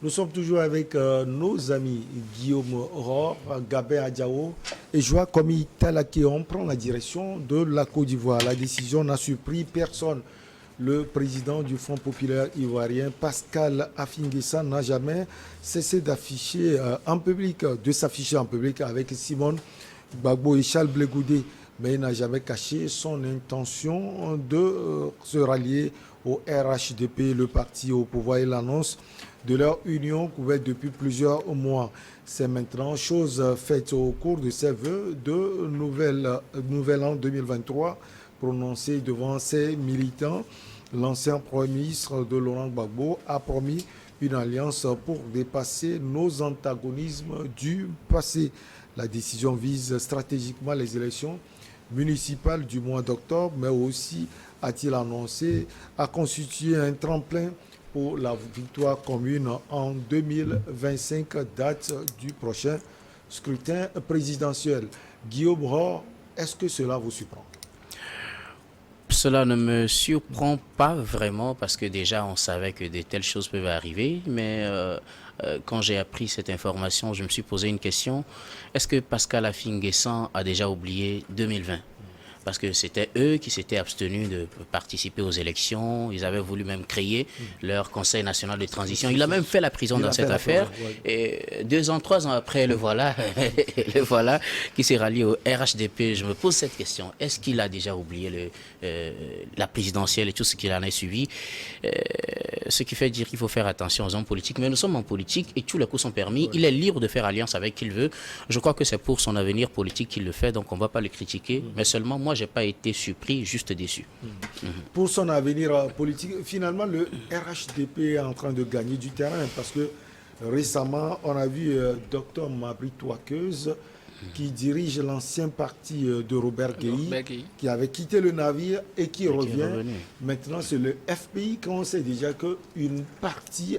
Nous sommes toujours avec nos amis Guillaume Rohr, Gabin Adjao et Joa Komi Tala qui on prend la direction de la Côte d'Ivoire. La décision n'a surpris personne. Le président du Front populaire ivoirien, Pascal Affi-N'Guessan, n'a jamais cessé d'afficher en public, de s'afficher en public avec Simone Gbagbo et Charles Blé Goudé. Mais il n'a jamais caché son intention de se rallier au RHDP, le parti au pouvoir, et l'annonce de leur union couverte depuis plusieurs mois. C'est maintenant chose faite au cours de ses vœux de nouvel an 2023 prononcé devant ses militants. L'ancien Premier ministre de Laurent Gbagbo a promis une alliance pour dépasser nos antagonismes du passé. La décision vise stratégiquement les élections municipales du mois d'octobre, mais aussi, a-t-il annoncé, a constitué un tremplin pour la victoire commune en 2025, date du prochain scrutin présidentiel. Guillaume Rohr, est-ce que cela vous surprend? Cela ne me surprend pas vraiment parce que déjà on savait que de telles choses peuvent arriver, mais quand j'ai appris cette information, je me suis posé une question. Est-ce que Pascal Affi-N'Guessan a déjà oublié 2020 ? Parce que c'était eux qui s'étaient abstenus de participer aux élections. Ils avaient voulu même créer leur Conseil national de transition. Il a même fait la prison dans cette affaire. Et 2 ans, 3 ans après, le voilà qui s'est rallié au RHDP. Je me pose cette question. Est-ce qu'il a déjà oublié la présidentielle et tout ce qu'il en a suivi? Ce qui fait dire qu'il faut faire attention aux hommes politiques. Mais nous sommes en politique et tous les coups sont permis. Il est libre de faire alliance avec qui il veut. Je crois que c'est pour son avenir politique qu'il le fait. Donc on ne va pas le critiquer. Mais seulement moi, je n'ai pas été surpris, juste déçu. Pour son avenir politique, finalement, le RHDP est en train de gagner du terrain parce que récemment, on a vu Dr Mabry Touakeuse qui dirige l'ancien parti de Robert Gueye, qui avait quitté le navire et qui revient. Maintenant, c'est le FPI qu'on sait déjà qu'une partie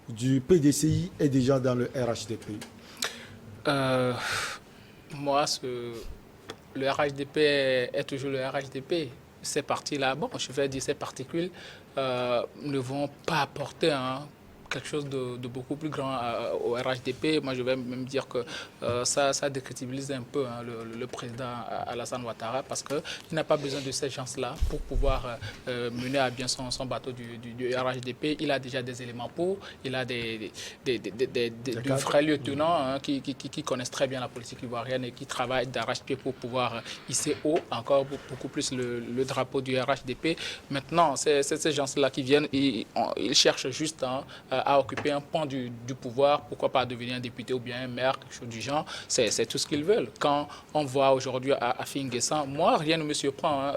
du PDCI est déjà dans le RHDP. Moi, le RHDP est toujours le RHDP. Ces partis-là, bon, je vais dire ces particules, ne vont pas apporter quelque chose de beaucoup plus grand au RHDP. Moi, je vais même dire que ça décrédibilise un peu le président Alassane Ouattara parce qu'il n'a pas besoin de ces gens-là pour pouvoir mener à bien son bateau du RHDP. Il a déjà des éléments pour. Il a des vrais lieutenants qui connaissent très bien la politique ivoirienne et qui travaillent d'arrache-pied pour pouvoir hisser haut encore beaucoup plus le drapeau du RHDP. Maintenant, ces gens-là qui viennent, ils cherchent juste à occuper un pan du pouvoir, pourquoi pas devenir un député ou bien un maire, quelque chose du genre. C'est tout ce qu'ils veulent. Quand on voit aujourd'hui Affi-N'Guessan, moi, rien ne me surprend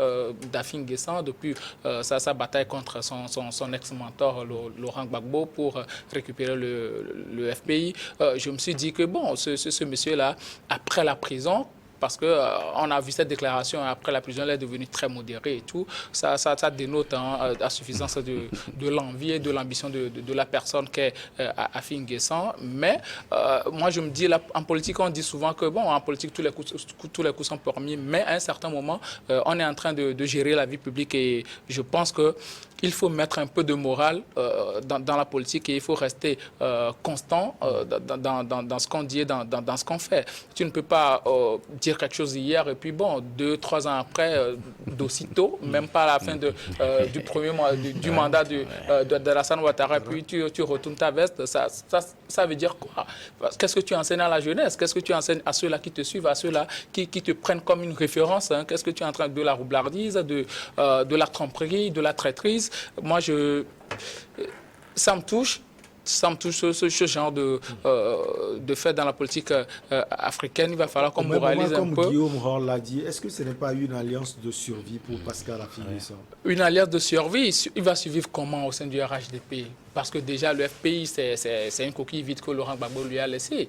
d'Affi-N'Guessan depuis sa bataille contre son ex-mentor Laurent Gbagbo pour récupérer le FPI. Je me suis dit que bon, ce monsieur-là, après la prison, parce qu'on a vu cette déclaration après la prison, elle est devenue très modérée et tout. Ça dénote la suffisance de l'envie et de l'ambition de la personne qu'est Affi-N'Guessan. Mais moi, je me dis, en politique, on dit souvent que, bon, en politique, tous les coups sont permis, mais à un certain moment, on est en train de gérer la vie publique et je pense que il faut mettre un peu de morale dans la politique et il faut rester constant dans ce qu'on dit et dans ce qu'on fait. Tu ne peux pas dire quelque chose hier et puis bon, 2-3 ans après, d'aussitôt, même pas à la fin du premier mois du mandat d'Alassane Ouattara, puis tu retournes ta veste. Ça veut dire quoi? Qu'est-ce que tu enseignes à la jeunesse? Qu'est-ce que tu enseignes à ceux-là qui te suivent, à ceux-là qui te prennent comme une référence? Qu'est-ce que tu es en train de la roublardise, de la tromperie, de la traîtrise? Moi, ça me touche ce genre de fait dans la politique africaine. Il va falloir qu'on moralise un peu. Comme Guillaume Rohr l'a dit, est-ce que ce n'est pas une alliance de survie pour Pascal Affi-N'Guessan? Une alliance de survie, il va survivre comment au sein du RHDP? Parce que déjà, le FPI, c'est une coquille vide que Laurent Gbagbo lui a laissée.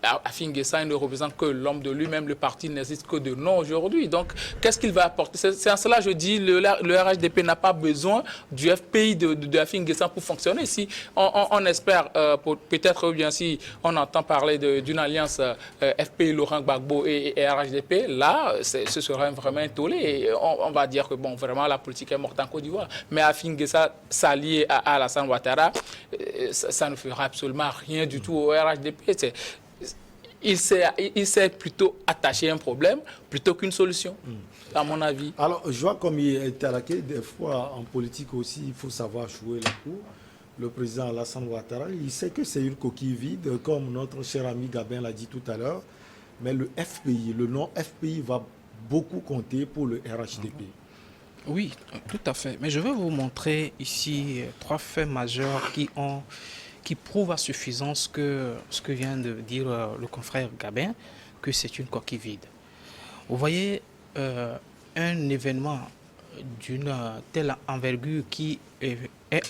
Affi-N'Guessan ne représente que l'homme de lui-même. Le parti n'existe que de nom aujourd'hui. Donc, qu'est-ce qu'il va apporter? C'est en cela que je dis le RHDP n'a pas besoin du FPI de Affi-N'Guessan pour fonctionner. Si on espère, peut-être bien si on entend parler d'une alliance FPI, Laurent Gbagbo et RHDP, là, ce serait vraiment un tollé. On va dire que, bon, vraiment, la politique est morte en Côte d'Ivoire. Mais Affi-N'Guessan s'allier à Alassane Alassane Ouattara, ça ne fera absolument rien du tout au RHDP. Il s'est plutôt attaché à un problème plutôt qu'une solution, à mon avis. Alors, je vois comme il est attaqué, des fois en politique aussi, il faut savoir jouer la cour. Le président Alassane Ouattara, il sait que c'est une coquille vide, comme notre cher ami Gabin l'a dit tout à l'heure. Mais le FPI, le nom FPI va beaucoup compter pour le RHDP. Oui, tout à fait. Mais je vais vous montrer ici 3 faits majeurs qui prouvent à suffisance que ce que vient de dire le confrère Gabin, que c'est une coquille vide. Vous voyez, un événement d'une telle envergure qui est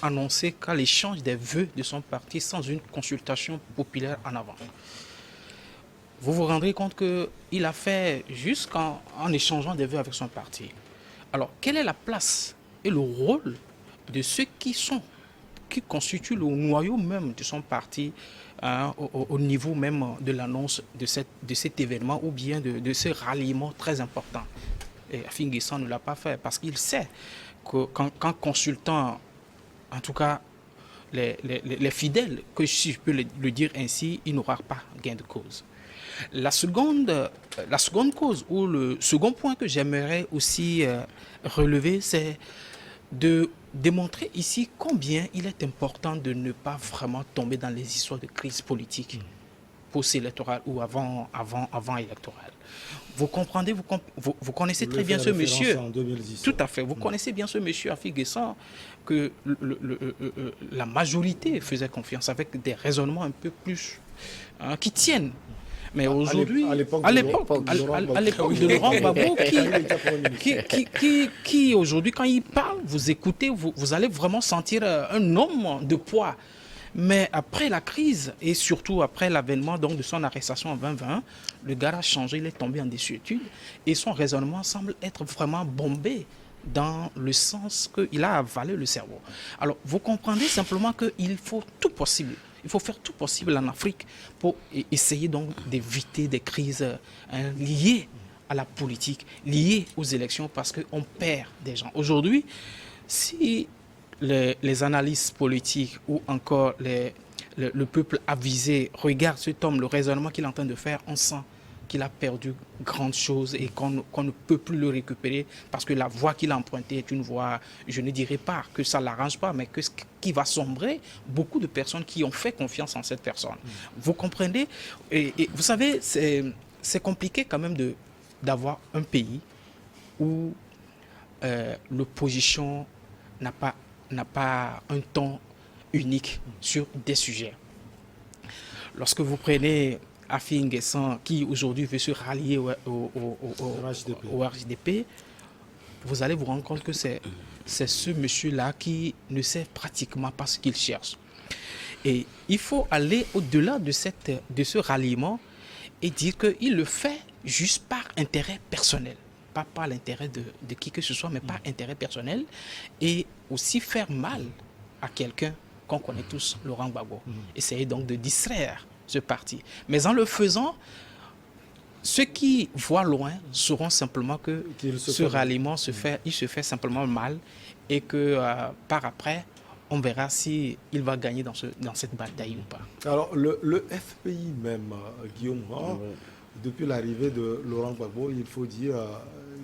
annoncé qu'à l'échange des vœux de son parti sans une consultation populaire en avant. Vous vous rendrez compte qu'il a fait jusqu'en échangeant des vœux avec son parti. Alors, quelle est la place et le rôle de ceux qui constituent le noyau même de son parti au niveau même de l'annonce de cet événement ou bien de ce ralliement très important? Et Afin Guessan ne l'a pas fait parce qu'il sait qu'en consultant, en tout cas, les fidèles, que si je peux le dire ainsi, il n'aura pas gain de cause. La seconde cause ou le second point que j'aimerais aussi relever, c'est de démontrer ici combien il est important de ne pas vraiment tomber dans les histoires de crise politique post-électorale ou avant électorale. Vous comprendez, vous connaissez très bien ce monsieur. En 2010. Tout à fait. Vous connaissez bien ce monsieur Afin Guessan, que la majorité faisait confiance avec des raisonnements un peu plus qui tiennent. Mais aujourd'hui, à l'époque de Laurent Gbagbo, qui aujourd'hui, quand il parle, vous écoutez, vous allez vraiment sentir un homme de poids. Mais après la crise, et surtout après l'avènement de son arrestation en 2021, le gars a changé, il est tombé en désuétude, et son raisonnement semble être vraiment bombé dans le sens qu'il a avalé le cerveau. Alors, vous comprenez simplement qu'il faut tout possible. Il faut faire tout possible en Afrique pour essayer donc d'éviter des crises liées à la politique, liées aux élections, parce qu'on perd des gens. Aujourd'hui, si les analystes politiques ou encore le peuple avisé regarde cet homme, le raisonnement qu'il est en train de faire, on sent qu'il a perdu grandes choses et qu'on ne peut plus le récupérer parce que la voie qu'il a empruntée est une voie, je ne dirais pas que ça ne l'arrange pas, mais qui va sombrer beaucoup de personnes qui ont fait confiance en cette personne. Vous comprenez? Et vous savez, c'est compliqué quand même d'avoir un pays où l'opposition n'a pas un ton unique sur des sujets. Lorsque vous prenez Afin Guessan, qui aujourd'hui veut se rallier au RHDP, vous allez vous rendre compte que c'est ce monsieur-là qui ne sait pratiquement pas ce qu'il cherche. Et il faut aller au-delà de ce ralliement et dire qu'il le fait juste par intérêt personnel. Pas par l'intérêt de qui que ce soit, mais par intérêt personnel, et aussi faire mal à quelqu'un qu'on connaît tous, Laurent Gbagbo. Essayer donc de distraire ce parti. Mais en le faisant, ceux qui voient loin sauront simplement que ce ralliement se fait simplement mal et que par après, on verra s'il va gagner dans cette bataille ou pas. Alors, le FPI même, Guillaume, depuis l'arrivée de Laurent Gbagbo, il faut dire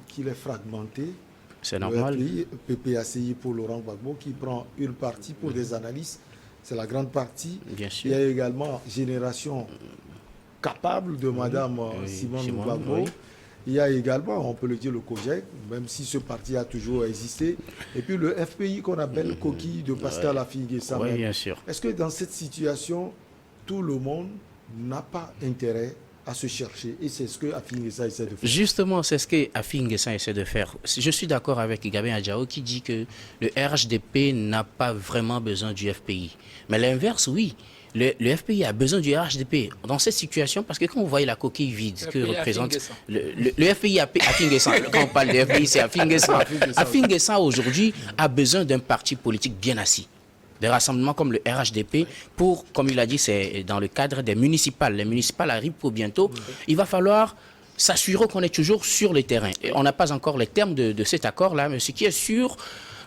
qu'il est fragmenté. C'est normal. Le PPACI pour Laurent Gbagbo qui prend une partie pour des analystes. C'est la grande partie. Bien sûr. Il y a également Génération Capable de Madame Simone Gbagbo. Oui. Il y a également, on peut le dire, le COGEC, même si ce parti a toujours existé. Et puis le FPI qu'on appelle coquille de Pascal Afin Guessan. Oui, bien sûr. Est-ce que dans cette situation, tout le monde n'a pas intérêt à se chercher? Et c'est ce que Afin Guessan essaie de faire. Justement, c'est ce que Afin Guessan essaie de faire. Je suis d'accord avec Gabin Adjao qui dit que le RHDP n'a pas vraiment besoin du FPI. Mais l'inverse, oui. Le FPI a besoin du RHDP dans cette situation parce que quand vous voyez la coquille vide que représente le FPI Afin Guessan, quand on parle de FPI, c'est Afin Guessan. Afin Guessan aujourd'hui a besoin d'un parti politique bien assis. Des rassemblements comme le RHDP pour, comme il a dit, c'est dans le cadre des municipales. Les municipales arrivent pour bientôt. Il va falloir s'assurer qu'on est toujours sur le terrain. Et on n'a pas encore les termes de cet accord-là, mais ce qui est sûr,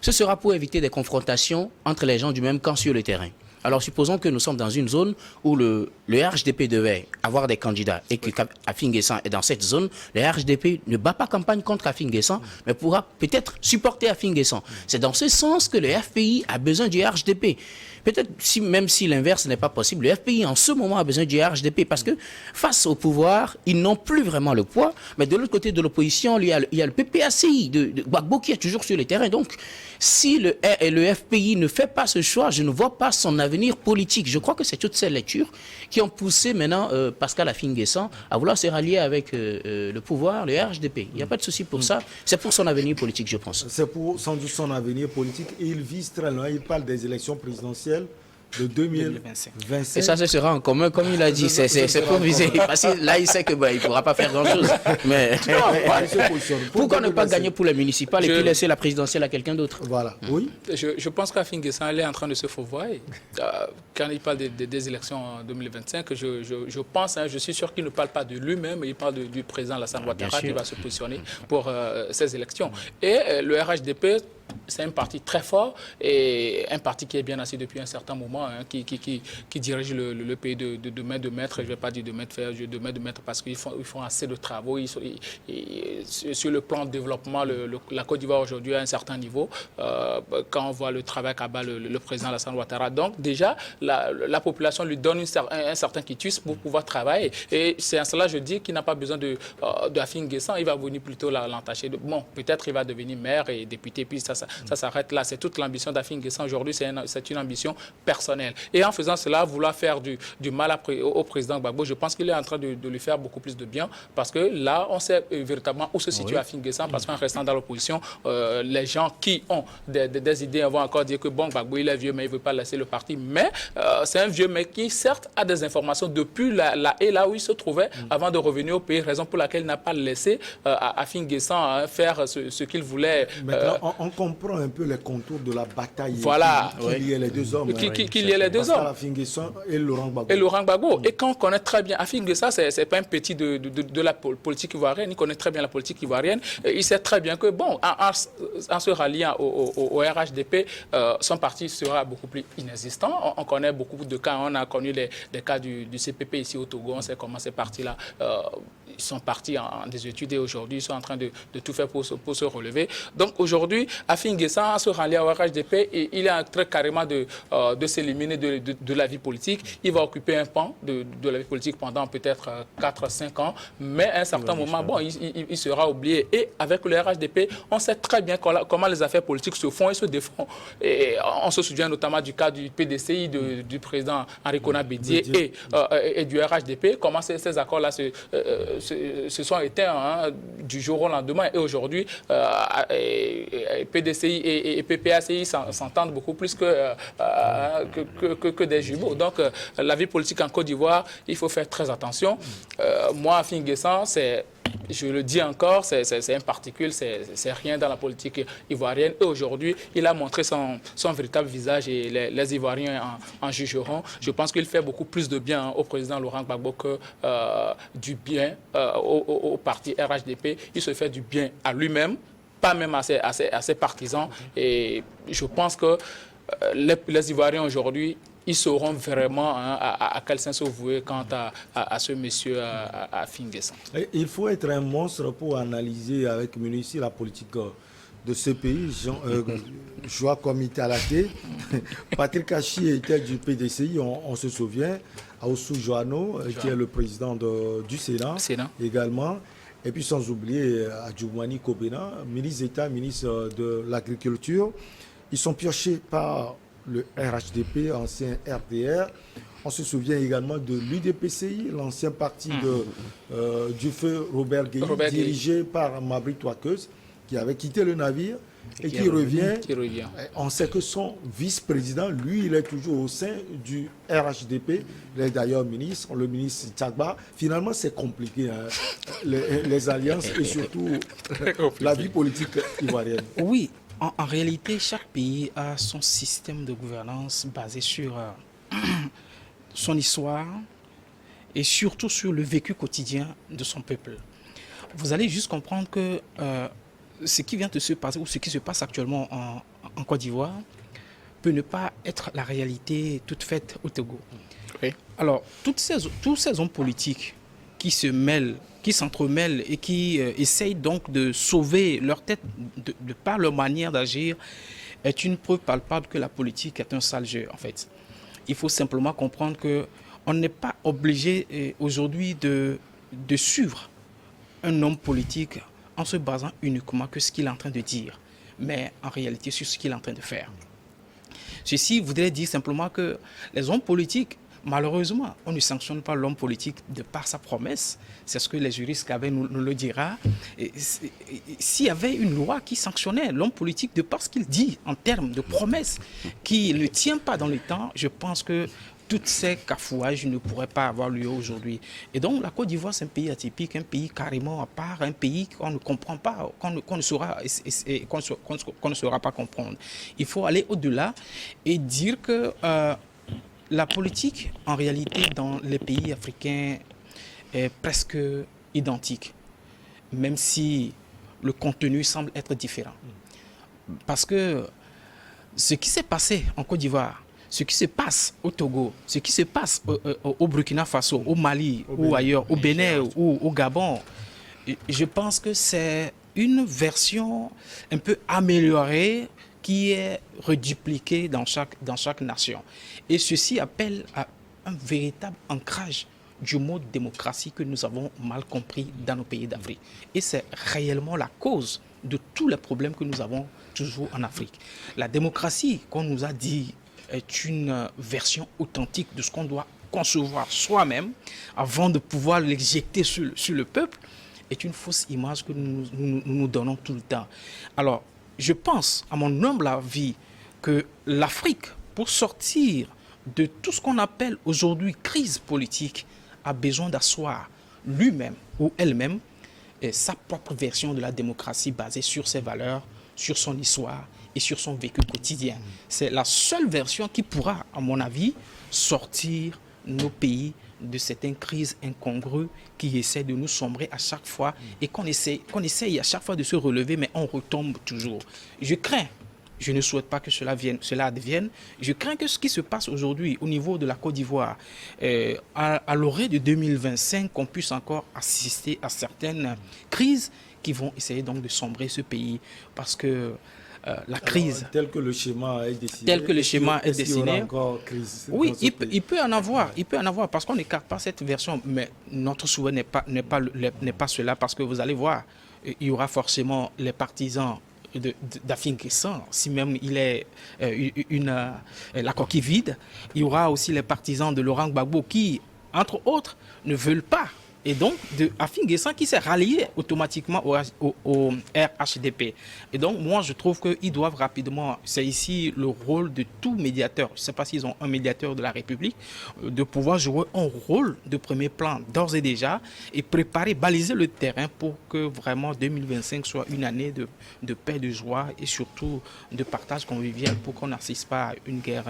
ce sera pour éviter des confrontations entre les gens du même camp sur le terrain. Alors, supposons que nous sommes dans une zone où le RHDP devait avoir des candidats et que Afin Guessan est dans cette zone. Le RHDP ne bat pas campagne contre Afin Guessan, mais pourra peut-être supporter Afin Guessan. C'est dans ce sens que le FPI a besoin du RHDP. Peut-être même si l'inverse n'est pas possible, le FPI en ce moment a besoin du RHDP parce que face au pouvoir, ils n'ont plus vraiment le poids. Mais de l'autre côté de l'opposition, il y a le PPACI de Gbagbo qui est toujours sur le terrain. Donc, si le FPI ne fait pas ce choix, je ne vois pas son avenir politique. Je crois que c'est toutes ces lectures qui ont poussé maintenant Pascal Afin Guessan à vouloir se rallier avec le pouvoir, le RHDP. Il n'y a pas de souci pour ça. C'est pour son avenir politique, je pense. C'est pour sans doute son avenir politique. Et il vise très loin. Il parle des élections présidentielles de 2025. Et ça, ce sera en commun, comme il a dit. C'est pour viser. Parce que là, il sait qu'il ne pourra pas faire grand-chose. Mais pourquoi ne pas gagner pour les municipales et puis laisser la présidentielle à quelqu'un d'autre? Voilà. Oui. Je pense qu'Afin Guessan est en train de se fourvoyer. Quand il parle des élections en 2025, je pense, je suis sûr qu'il ne parle pas de lui-même, il parle du président Alassane Ouattara qui va se positionner pour ces élections. Et le RHDP, c'est un parti très fort et un parti qui est bien assis depuis un certain moment, qui dirige le pays de main de maître. Je ne vais pas dire de main de fer, de main de maître parce qu'ils font assez de travaux. Sur le plan de développement, la Côte d'Ivoire aujourd'hui a un certain niveau. Quand on voit le travail qu'a le président Alassane Ouattara. Donc déjà, la population lui donne un certain quitus pour pouvoir travailler. Et c'est en cela que je dis qu'il n'a pas besoin d'Afin Guessan. Il va venir plutôt l'entacher. Bon, peut-être il va devenir maire et député, puis ça s'arrête là. C'est toute l'ambition d'Afin Guessan. Aujourd'hui, c'est une ambition personnelle. Et en faisant cela, vouloir faire du mal au président Gbagbo, je pense qu'il est en train de lui faire beaucoup plus de bien parce que là, on sait véritablement où se situe Afin Guessan parce qu'en restant dans l'opposition, les gens qui ont des idées vont encore dire que bon, Gbagbo, il est vieux, mais il ne veut pas laisser le parti. Mais c'est un vieux mec qui, certes, a des informations depuis là où il se trouvait avant de revenir au pays, raison pour laquelle il n'a pas laissé Afin Guessan faire ce qu'il voulait. Maintenant, on comprend un peu les contours de la bataille qu'il y ait les deux hommes. Qu'il y ait les deux hommes. Afin Guessan et Laurent Gbagbo. Et Laurent Gbagbo. Et quand on connaît très bien, Afin Guessan, c'est pas un petit de la politique ivoirienne, il connaît très bien la politique ivoirienne. Il sait très bien que, bon, en se ralliant au RHDP, son parti sera beaucoup plus inexistant. On connaît beaucoup de cas, on a connu des cas du CPP ici au Togo, on sait comment ces partis-là ils sont partis en des études et aujourd'hui ils sont en train de tout faire pour se relever. Donc aujourd'hui, Afin Guessan se ralliant au RHDP et il est en train carrément de s'éliminer de la vie politique. Il va occuper un pan de la vie politique pendant peut-être 4-5 ans, mais à un certain moment, bon, il sera oublié. Et avec le RHDP, on sait très bien comment les affaires politiques se font et se défendent. Et on se souvient notamment du cas du PDCI, du président Henri Konan Bédié et du RHDP, comment ces accords-là se sont éteints du jour au lendemain. Et aujourd'hui, PDCI et PPACI s'entendent beaucoup plus que des jumeaux. Donc, la vie politique en Côte d'Ivoire, il faut faire très attention. Moi, Afin Guessan, je le dis encore, c'est un particule, c'est rien dans la politique ivoirienne. Et aujourd'hui, il a montré son véritable visage et les Ivoiriens en jugeront. Je pense qu'il fait beaucoup plus de bien au président Laurent Gbagbo que du bien au parti RHDP. Il se fait du bien à lui-même, pas même à ses partisans. Et je pense que les Ivoiriens aujourd'hui, ils sauront vraiment à quel sens se vouer quant à ce monsieur Afin Guessan. Il faut être un monstre pour analyser avec minutie la politique de ce pays. Joa Comité à la tête. Patrick Kachi était du PDCI, on se souvient. Aoussou Joano, qui est le président du Sénat également. Et puis sans oublier Adjoumani Kobena, ministre d'État, ministre de l'Agriculture. Ils sont piochés par le RHDP, ancien RDR. On se souvient également de l'UDPCI, l'ancien parti du feu Robert Gueye, dirigé par Mabry Touakeuse, qui avait quitté le navire et qui revient. On sait que son vice-président, lui, il est toujours au sein du RHDP. Il est d'ailleurs ministre, le ministre Tchagba. Finalement, c'est compliqué, les alliances et surtout la vie politique ivoirienne. Oui. En réalité, chaque pays a son système de gouvernance basé sur son histoire et surtout sur le vécu quotidien de son peuple. Vous allez juste comprendre que ce qui vient de se passer ou ce qui se passe actuellement en en Côte d'Ivoire peut ne pas être la réalité toute faite au Togo. Oui. Alors, tous ces hommes politiques qui se mêlent, qui s'entremêlent et qui essayent donc de sauver leur tête de par leur manière d'agir est une preuve palpable que la politique est un sale jeu, en fait. Il faut simplement comprendre qu'on n'est pas obligé aujourd'hui de suivre un homme politique en se basant uniquement que ce qu'il est en train de dire, mais en réalité sur ce qu'il est en train de faire. Ceci voudrait dire simplement que les hommes politiques, malheureusement, on ne sanctionne pas l'homme politique de par sa promesse. C'est ce que les juristes Gabin nous le dira. S'il y avait une loi qui sanctionnait l'homme politique de par ce qu'il dit en termes de promesses, qui ne tient pas dans le temps, je pense que tous ces cafouages ne pourraient pas avoir lieu aujourd'hui. Et donc, la Côte d'Ivoire, c'est un pays atypique, un pays carrément à part, un pays qu'on ne comprend pas, qu'on ne saura pas comprendre. Il faut aller au-delà et dire que la politique, en réalité, dans les pays africains, est presque identique, même si le contenu semble être différent. Parce que ce qui s'est passé en Côte d'Ivoire, ce qui se passe au Togo, ce qui se passe au Burkina Faso, au Mali, ou ailleurs, au Bénin ou au Gabon, je pense que c'est une version un peu améliorée qui est redupliquée dans chaque nation. Et ceci appelle à un véritable ancrage du mot démocratie que nous avons mal compris dans nos pays d'Afrique. Et c'est réellement la cause de tous les problèmes que nous avons toujours en Afrique. La démocratie, qu'on nous a dit, est une version authentique de ce qu'on doit concevoir soi-même avant de pouvoir l'éjecter sur le peuple, est une fausse image que nous donnons tout le temps. Alors, je pense, à mon humble avis, que l'Afrique, pour sortir de tout ce qu'on appelle aujourd'hui crise politique, a besoin d'asseoir lui-même ou elle-même sa propre version de la démocratie basée sur ses valeurs, sur son histoire et sur son vécu quotidien. C'est la seule version qui pourra, à mon avis, sortir nos pays de certaines crises incongrues qui essaient de nous sombrer à chaque fois et qu'on essaye à chaque fois de se relever, mais on retombe toujours. Je crains, je ne souhaite pas que cela advienne, je crains que ce qui se passe aujourd'hui au niveau de la Côte d'Ivoire, à l'orée de 2025, qu'on puisse encore assister à certaines crises qui vont essayer donc de sombrer ce pays, parce que la crise... Tel que le schéma est dessiné. Tel que le schéma est dessiné. Oui, il peut en avoir, parce qu'on n'écarte pas cette version, mais notre souhait n'est pas cela, parce que vous allez voir, il y aura forcément les partisans d'Afin Guessan, si même il est la coquille vide. Il y aura aussi les partisans de Laurent Gbagbo qui, entre autres, ne veulent pas. Et donc, de Afin Guessan qui s'est rallié automatiquement au RHDP. Et donc, moi, je trouve qu'ils doivent rapidement, c'est ici le rôle de tout médiateur, je ne sais pas s'ils ont un médiateur de la République, de pouvoir jouer un rôle de premier plan d'ores et déjà et préparer, baliser le terrain pour que vraiment 2025 soit une année de paix, de joie et surtout de partage convivial pour qu'on n'assiste pas à une guerre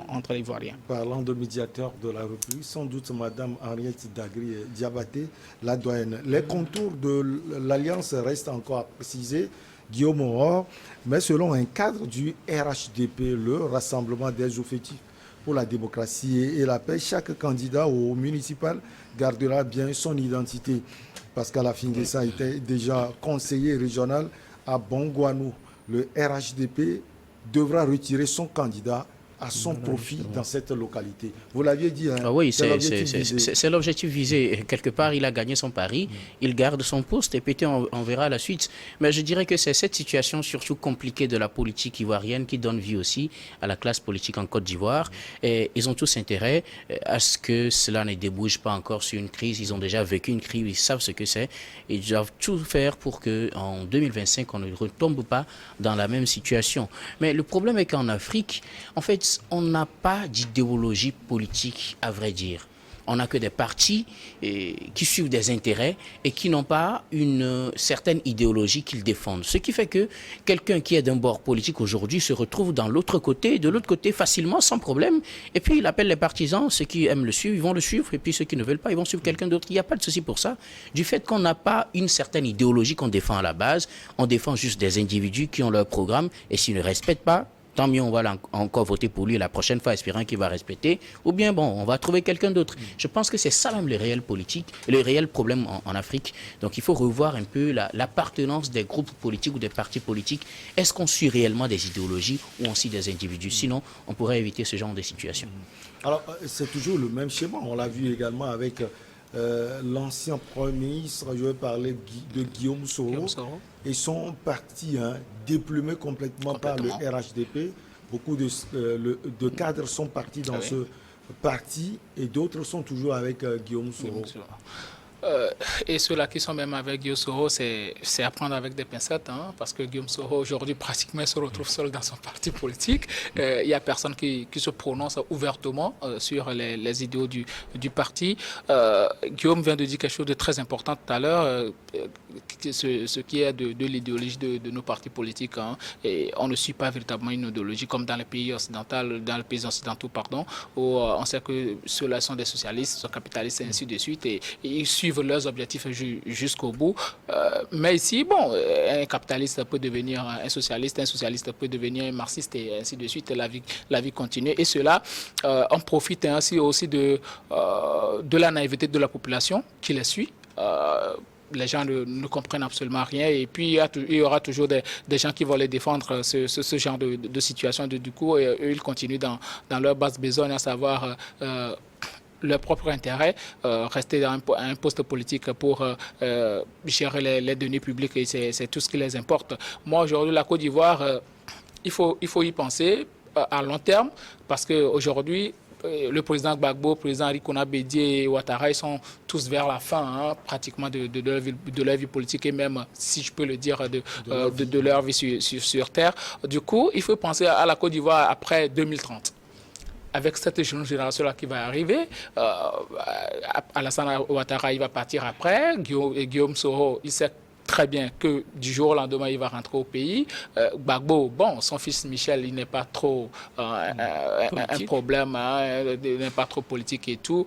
entre les Ivoiriens. Parlant de médiateur de la République, sans doute Mme Henriette Dagri-Diabaté, la doyenne. Les contours de l'alliance restent encore à préciser, Guillaume Aurore, mais selon un cadre du RHDP, le Rassemblement des effectifs pour la démocratie et la paix, chaque candidat au municipal gardera bien son identité. Pascal Afin Guessan était déjà conseiller régional à Bongouanou. Le RHDP devra retirer son candidat à son profit dans cette localité. Vous l'aviez dit. Hein, oui, c'est l'objectif visé. Quelque part, il a gagné son pari, il garde son poste et peut-être on verra la suite. Mais je dirais que c'est cette situation surtout compliquée de la politique ivoirienne qui donne vie aussi à la classe politique en Côte d'Ivoire. Et ils ont tous intérêt à ce que cela ne débouche pas encore sur une crise. Ils ont déjà vécu une crise, ils savent ce que c'est. Ils doivent tout faire pour qu'en 2025, on ne retombe pas dans la même situation. Mais le problème est qu'en Afrique, en fait, on n'a pas d'idéologie politique, à vrai dire. on n'a que des partis qui suivent des intérêts et qui n'ont pas une certaine idéologie qu'ils défendent. Ce qui fait que quelqu'un qui est d'un bord politique aujourd'hui se retrouve de l'autre côté facilement, sans problème. Et puis il appelle les partisans, ceux qui aiment le suivre, ils vont le suivre. Et puis ceux qui ne veulent pas, ils vont suivre quelqu'un d'autre. Il n'y a pas de souci pour ça. Du fait qu'on n'a pas une certaine idéologie qu'on défend à la base, on défend juste des individus qui ont leur programme. Et s'ils ne respectent pas, tant mieux, on va encore voter pour lui la prochaine fois, espérant qu'il va respecter. Ou bien, bon, on va trouver quelqu'un d'autre. Je pense que c'est ça même le réel politique, le réel problème en Afrique. Donc, il faut revoir un peu l'appartenance des groupes politiques ou des partis politiques. Est-ce qu'on suit réellement des idéologies ou on suit des individus? Sinon, on pourrait éviter ce genre de situation. Alors, c'est toujours le même schéma. On l'a vu également avec l'ancien Premier ministre, je vais parler de Guillaume Soro, et son parti déplumé complètement par le RHDP. Beaucoup de cadres sont partis dans ce parti et d'autres sont toujours avec Guillaume Soro. Et ceux-là qui sont même avec Guillaume Soro, c'est à prendre avec des pincettes, parce que Guillaume Soro, aujourd'hui, pratiquement, se retrouve seul dans son parti politique. Il n'y a personne qui se prononce ouvertement sur les idéaux du parti. Guillaume vient de dire quelque chose de très important tout à l'heure, ce qui est de l'idéologie de nos partis politiques. Et on ne suit pas véritablement une idéologie comme dans les pays occidentaux, où on sait que ceux-là sont des socialistes, sont capitalistes et ainsi de suite, et ils suivent leurs objectifs jusqu'au bout. Mais ici, bon, un capitaliste peut devenir un socialiste peut devenir un marxiste et ainsi de suite, et la vie continue. Et cela, on profite ainsi aussi de la naïveté de la population qui les suit. Les gens ne comprennent absolument rien, et puis il y aura toujours des gens qui vont les défendre, ce genre de situation. Du coup, eux, ils continuent dans leur basse besogne, à savoir leur propre intérêt, rester à un poste politique pour gérer les deniers publics, et c'est tout ce qui les importe. Moi, aujourd'hui, la Côte d'Ivoire, il faut y penser à long terme, parce qu'aujourd'hui, le président Gbagbo, le président Arikona Bédié et Ouattara, ils sont tous vers la fin pratiquement de leur vie politique, et même, si je peux le dire, de leur vie sur Terre. Du coup, il faut penser à la Côte d'Ivoire après 2030. Avec cette jeune génération-là qui va arriver, Alassane Ouattara, il va partir après, Guillaume Soro, il sait très bien que du jour au lendemain, il va rentrer au pays. Gbagbo, bon, son fils Michel, il n'est pas trop un problème, il n'est pas trop politique et tout.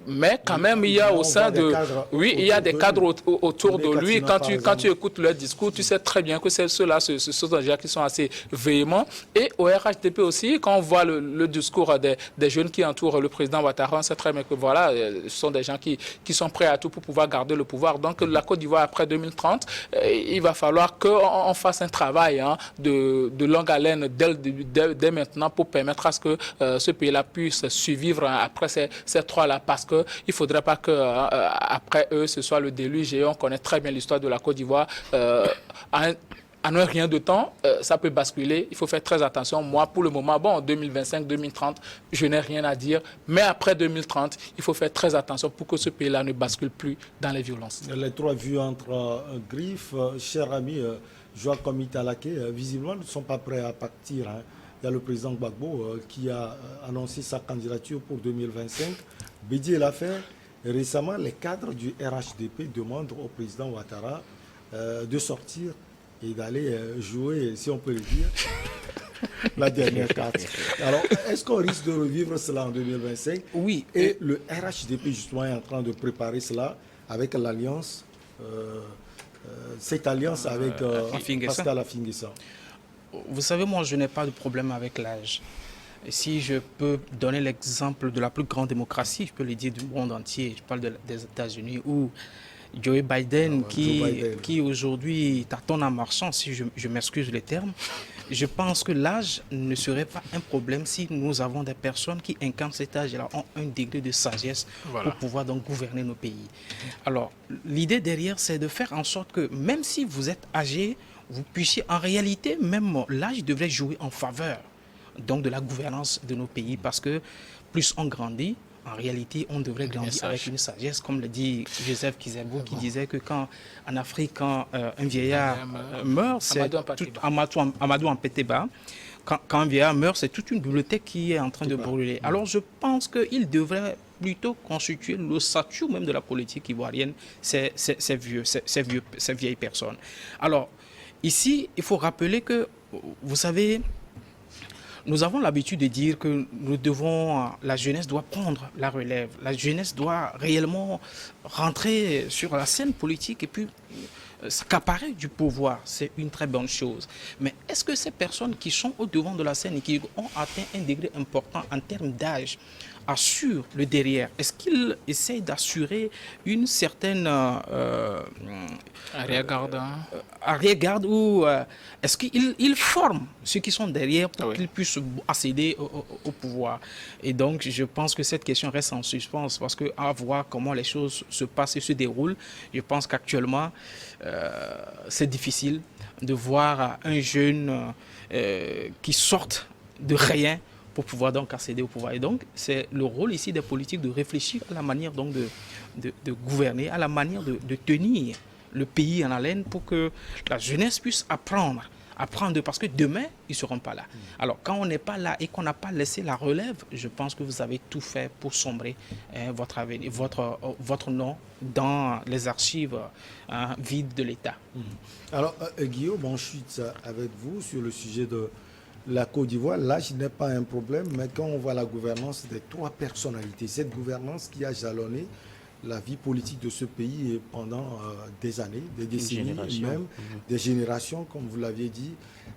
Mais quand même, il y a au sein de... Oui, il y a des cadres autour de lui. Quand tu écoutes leur discours, tu sais très bien que ceux-là, ce sont des gens qui sont assez véhéments. Et au RHDP aussi, quand on voit le discours des jeunes qui entourent le président Ouattara, on sait très bien que voilà, ce sont des gens qui sont prêts à tout pour pouvoir garder le pouvoir. Donc la Côte d'Ivoire, après 2030, il va falloir qu'on fasse un travail de longue haleine dès maintenant, pour permettre à ce que ce pays-là puisse survivre après ces trois-là, parce qu'il ne faudrait pas qu'après eux, ce soit le déluge. Et on connaît très bien l'histoire de la Côte d'Ivoire. En un rien de temps, ça peut basculer. Il faut faire très attention. Moi, pour le moment, bon, en 2025, 2030, je n'ai rien à dire. Mais après 2030, il faut faire très attention pour que ce pays-là ne bascule plus dans les violences. Les trois vues entre griffes, cher ami Joachim Talaké, visiblement ne sont pas prêts à partir. Il y a le président Gbagbo qui a annoncé sa candidature pour 2025. Bédié l'a fait. Récemment, les cadres du RHDP demandent au président Ouattara de sortir et d'aller jouer, si on peut le dire, la dernière carte. Alors, est-ce qu'on risque de revivre cela en 2025? Oui. Et le RHDP, justement, est en train de préparer cela avec l'alliance, cette alliance avec Pascal Afingessa. Vous savez, moi, je n'ai pas de problème avec l'âge. Si je peux donner l'exemple de la plus grande démocratie, je peux le dire du monde entier, je parle des États-Unis, où Joe Biden, qui aujourd'hui tâtonne en marchant, si je m'excuse les termes, je pense que l'âge ne serait pas un problème si nous avons des personnes qui incarnent cet âge-là, ont un degré de sagesse pour pouvoir donc gouverner nos pays. Alors, l'idée derrière, c'est de faire en sorte que même si vous êtes âgé, vous puissiez, en réalité, même l'âge devrait jouer en faveur donc de la gouvernance de nos pays, parce que plus on grandit, en réalité, on devrait grandir avec une sagesse, comme le dit Joseph Kizebou, qui disait que en Afrique, quand un vieillard meurt, c'est Amadou Ampeteba, quand un vieillard meurt, c'est toute une bibliothèque qui est en train de brûler. Alors je pense qu'il devrait plutôt constituer l'ossature même de la politique ivoirienne, ces vieilles personnes. Alors, ici, il faut rappeler que, vous savez, nous avons l'habitude de dire que la jeunesse doit prendre la relève. La jeunesse doit réellement rentrer sur la scène politique et puis s'accaparer du pouvoir. C'est une très bonne chose. Mais est-ce que ces personnes qui sont au devant de la scène et qui ont atteint un degré important en termes d'âge assurent le derrière? Est-ce qu'ils essayent d'assurer une certaine arrière-garde ou est-ce qu'ils forment ceux qui sont derrière pour qu'ils puissent accéder au pouvoir? Et donc, je pense que cette question reste en suspens parce qu'à voir comment les choses se passent et se déroulent, je pense qu'actuellement, c'est difficile de voir un jeune qui sorte de rien pour pouvoir donc accéder au pouvoir. Et donc, c'est le rôle ici des politiques de réfléchir à la manière donc de gouverner, à la manière de tenir le pays en haleine pour que la jeunesse puisse apprendre parce que demain, ils ne seront pas là. Alors, quand on n'est pas là et qu'on n'a pas laissé la relève, je pense que vous avez tout fait pour sombrer votre avenir, votre nom dans les archives vides de l'État. Alors, Guillaume, ensuite, avec vous sur le sujet de la Côte d'Ivoire, l'âge n'est pas un problème, mais quand on voit la gouvernance des trois personnalités, cette gouvernance qui a jalonné la vie politique de ce pays pendant des années, des décennies, même des générations, comme vous l'aviez dit,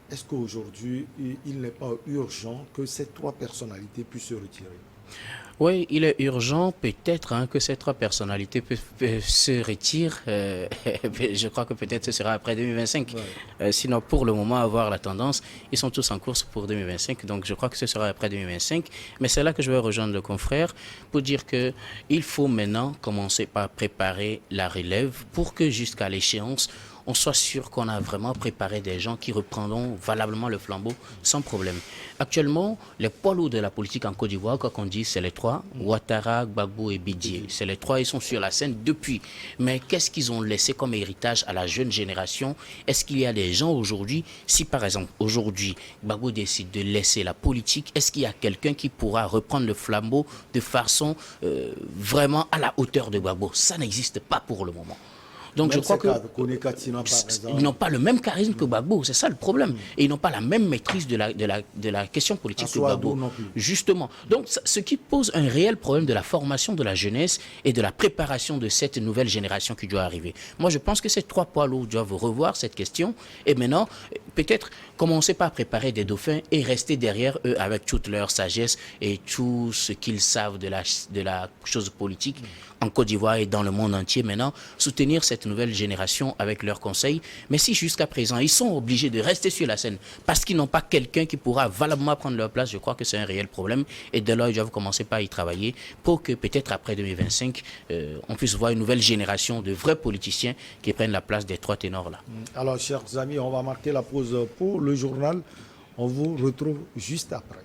est-ce qu'aujourd'hui, il n'est pas urgent que ces trois personnalités puissent se retirer? Oui, il est urgent peut-être que ces trois personnalités se retirent. Je crois que peut-être ce sera après 2025. Ouais. Sinon, pour le moment, avoir la tendance, ils sont tous en course pour 2025. Donc, je crois que ce sera après 2025. Mais c'est là que je vais rejoindre le confrère pour dire qu'il faut maintenant commencer par préparer la relève pour que jusqu'à l'échéance, on soit sûr qu'on a vraiment préparé des gens qui reprendront valablement le flambeau sans problème. Actuellement, les poids lourds de la politique en Côte d'Ivoire, quoi qu'on dise, c'est les trois, Ouattara, Gbagbo et Bidié. C'est les trois, ils sont sur la scène depuis. Mais qu'est-ce qu'ils ont laissé comme héritage à la jeune génération? Est-ce qu'il y a des gens aujourd'hui, si par exemple aujourd'hui Gbagbo décide de laisser la politique, est-ce qu'il y a quelqu'un qui pourra reprendre le flambeau de façon vraiment à la hauteur de Gbagbo? Ça n'existe pas pour le moment. Donc même je crois qu'ils n'ont pas le même charisme que Gbagbo, c'est ça le problème. Et ils n'ont pas la même maîtrise de la question politique que Gbagbo. Justement. Donc ce qui pose un réel problème de la formation de la jeunesse et de la préparation de cette nouvelle génération qui doit arriver. Moi je pense que ces trois poids lourds doivent revoir cette question et maintenant peut-être commencer par préparer des dauphins et rester derrière eux avec toute leur sagesse et tout ce qu'ils savent de la chose politique en Côte d'Ivoire et dans le monde entier maintenant, soutenir cette nouvelle génération avec leurs conseils. Mais si jusqu'à présent, ils sont obligés de rester sur la scène parce qu'ils n'ont pas quelqu'un qui pourra valablement prendre leur place, je crois que c'est un réel problème. Et dès lors, ils doivent commencer par y travailler pour que peut-être après 2025, on puisse voir une nouvelle génération de vrais politiciens qui prennent la place des trois ténors là. Alors, chers amis, on va marquer la pause pour le journal. On vous retrouve juste après.